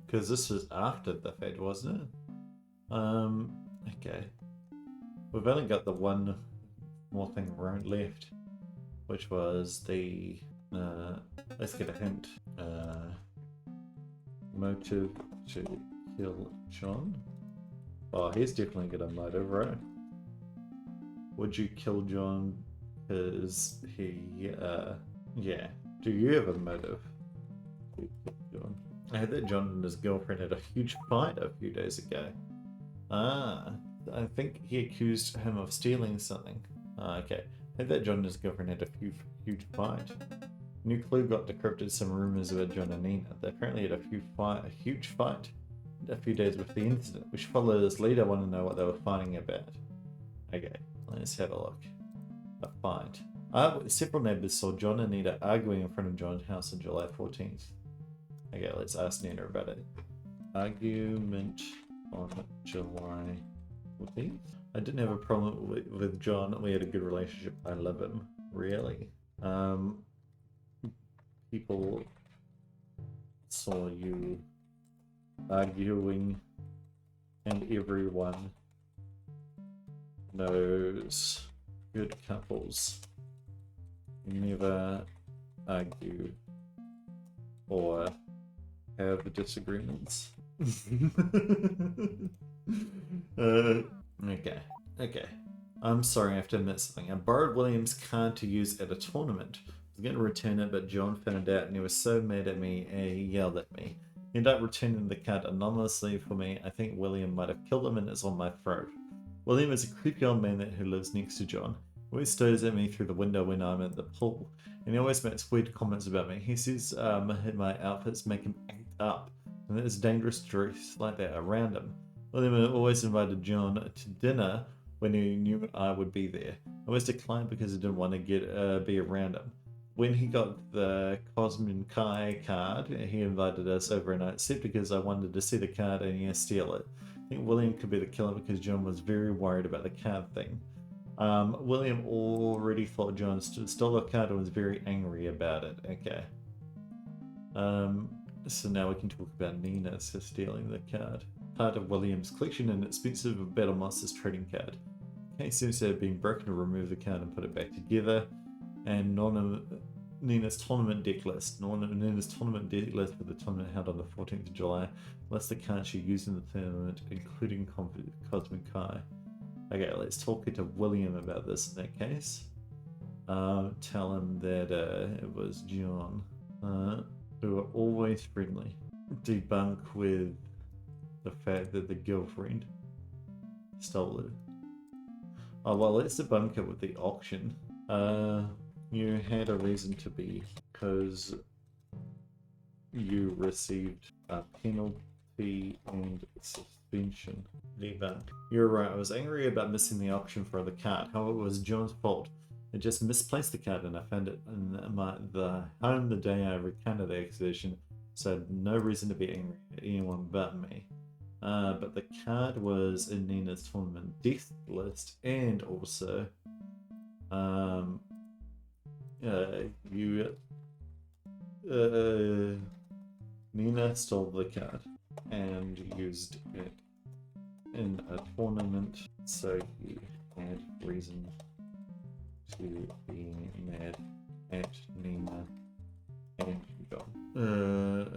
[SPEAKER 1] Because this was after the fact, wasn't it? Okay. We've only got the one more thing left, which was the, let's get a hint, motive to kill John. Oh, he's definitely got a motive, right? Would you kill John because he, yeah. Do you have a motive to kill John? I heard that John and his girlfriend had a huge fight a few days ago. Ah, I think he accused him of stealing something. Ah, okay. I think that John and his girlfriend had a huge fight. New clue got decrypted some rumors about John and Nina. They apparently had a huge fight a few days with the incident, which follows later. I want to know what they were fighting about. Okay, let's have a look. A fight. Several neighbors saw John and Nina arguing in front of John's house on July 14th. Okay, let's ask Nina about it. Argument on July 14th? I didn't have a problem with John. We had a good relationship. I love him. Really? People saw you arguing, and everyone knows good couples never argue or have disagreements. Okay. I'm sorry, I have to admit something. I borrowed William's card to use at a tournament. I was going to return it, but John found out and he was so mad at me and he yelled at me. He ended up returning the card anonymously for me. I think William might have killed him and it's on my throat. William is a creepy old man who lives next to John. He always stares at me through the window when I'm at the pool, and he always makes weird comments about me. He says my outfits make him act up, and that it's dangerous to dress like that around him. William always invited John to dinner when he knew I would be there. I always declined because I didn't want to be around him. When he got the Cosmin Kai card, he invited us over and I accepted because I wanted to see the card and he steal it. I think William could be the killer because John was very worried about the card thing. William already thought John stole the card and was very angry about it. Okay. So now we can talk about Nina stealing the card. Part of William's collection, an expensive Battle Monsters trading card. Case seems to have been broken to remove the card and put it back together. And Nina's tournament deck list. Nina's tournament deck list for the tournament held on the 14th of July lists the cards she used in the tournament, including Cosmic Kai. Okay, let's talk to William about this in that case. Tell him that it was John. Who were always friendly. Debunk with the fact that the girlfriend stole it. Oh, well, let's debunk it with the auction. You had a reason to be, because you received a penalty and suspension. Debunk. You're right, I was angry about missing the auction for the card. However, it was John's fault. I just misplaced the card and I found it in the home the day I recounted the accusation, so I had no reason to be angry at anyone but me. But the card was in Nina's tournament death list, and also Nina stole the card and used it in a tournament, so you had reason to be mad at Nina and John.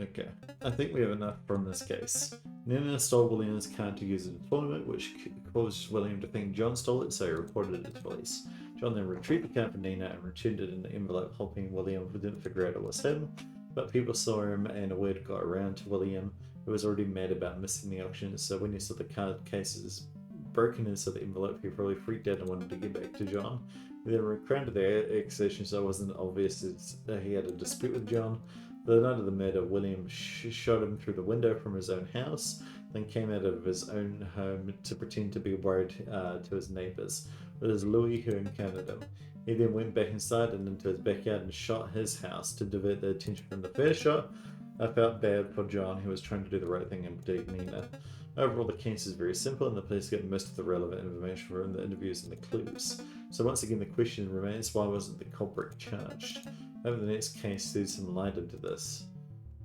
[SPEAKER 1] Okay. I think we have enough from this case. Nina stole William's card to use in a tournament, which caused William to think John stole it, so he reported it to police. John then retrieved the card from Nina and returned it in an envelope, hoping William didn't figure out it was him. But people saw him and word got around to William, who was already mad about missing the auction, so when he saw the card cases broken inside the envelope, he probably freaked out and wanted to get back to John. They were crowned to the accusation, so it wasn't obvious that he had a dispute with John. The night of the murder, William shot him through the window from his own house, then came out of his own home to pretend to be worried to his neighbours. It was Louis who encountered him. He then went back inside and into his backyard and shot his house to divert the attention from the first shot. I felt bad for John, who was trying to do the right thing and protect Nina. Overall, the case is very simple, and the police get most of the relevant information from the interviews and the clues. So once again, the question remains, why wasn't the culprit charged? Over the next case, there's some light into this.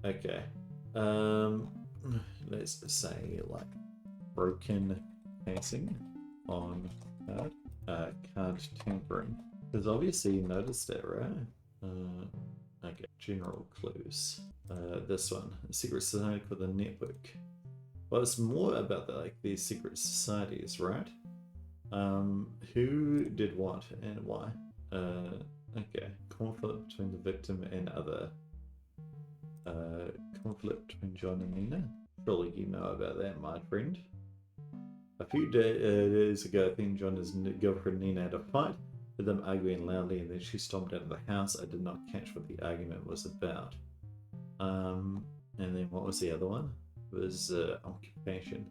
[SPEAKER 1] Okay. Let's say, like, broken casing on card tampering. Because obviously you noticed it, right? Okay, general clues. This one, a secret society called the Network. Well, it's more about these secret societies, right? Who did what and why? Okay, conflict between the victim and other. Conflict between John and Nina. Surely you know about that, my friend. A few days ago, I think John and his girlfriend Nina had a fight, with them arguing loudly, and then she stomped out of the house. I did not catch what the argument was about. And then what was the other one? It was occupation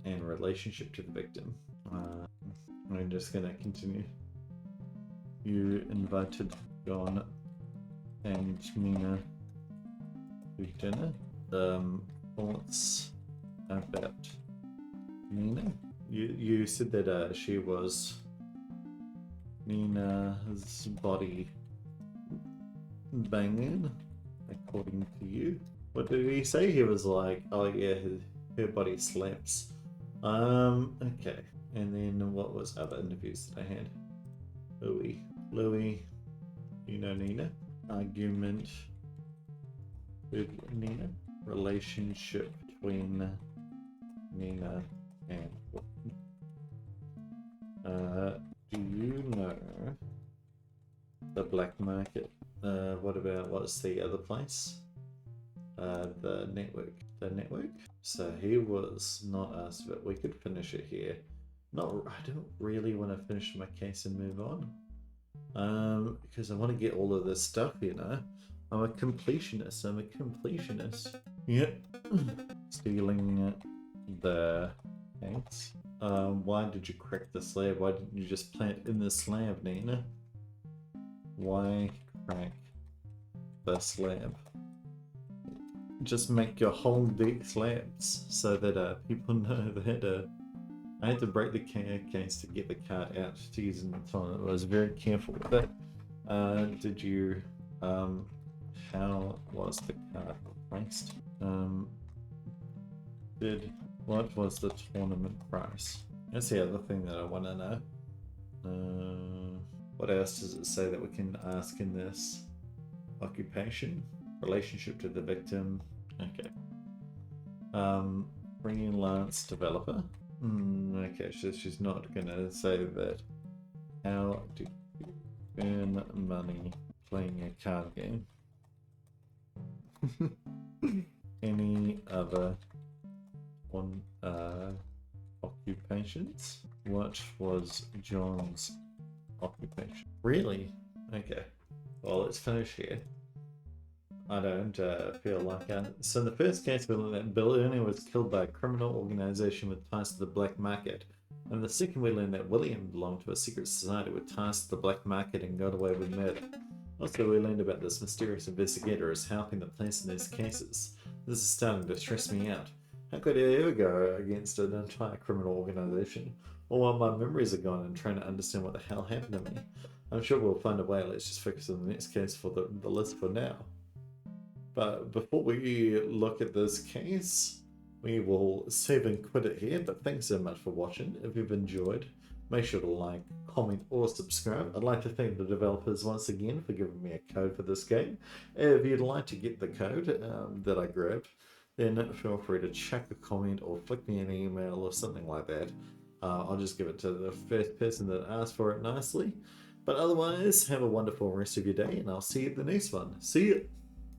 [SPEAKER 1] and relationship to the victim. I'm just gonna continue. You invited John and Nina to dinner. Thoughts about Nina? You said that she was Nina's body banging, according to you. What did he say? He was like, oh yeah, her body slaps. Okay. And then what was other interviews that I had? Louis, you know Nina? Argument with Nina? Relationship between Nina and do you know the black market? What's the other place? The network. The network? So he was not asked, but we could finish it here. I don't really want to finish my case and move on. Because I want to get all of this stuff, you know. I'm a completionist. Yep. Stealing the tanks. Why did you crack the slab? Why didn't you just plant in the slab, Nina? Why crack the slab? Just make your whole deck slabs so that people know that I had to break the case to get the card out to use in the time. I was very careful with it. Did you how was the card placed? What was the tournament price? That's the other thing that I want to know. What else does it say that we can ask in this? Occupation, relationship to the victim. Okay. Freelance developer. Okay, so she's not gonna say that. How do you earn money playing a card game? Any other occupations? What was John's occupation? Really? Okay. Well, let's finish here. I don't feel like it. So in the first case, we learned that Bill Ernie was killed by a criminal organization with ties to the black market. And the second, we learned that William belonged to a secret society with ties to the black market and got away with murder. Also, we learned about this mysterious investigator is helping the police in these cases. This is starting to stress me out. How could I ever go against an entire criminal organization? Or while my memories are gone and trying to understand what the hell happened to me. I'm sure we'll find a way. Let's just focus on the next case for the list for now. But before we look at this case, we will save and quit it here. But thanks so much for watching. If you've enjoyed, make sure to like, comment, or subscribe. I'd like to thank the developers once again for giving me a code for this game. If you'd like to get the code that I grabbed, then feel free to chuck a comment or flick me an email or something like that. I'll just give it to the first person that asked for it nicely. But otherwise, have a wonderful rest of your day, and I'll see you at the next one. See you!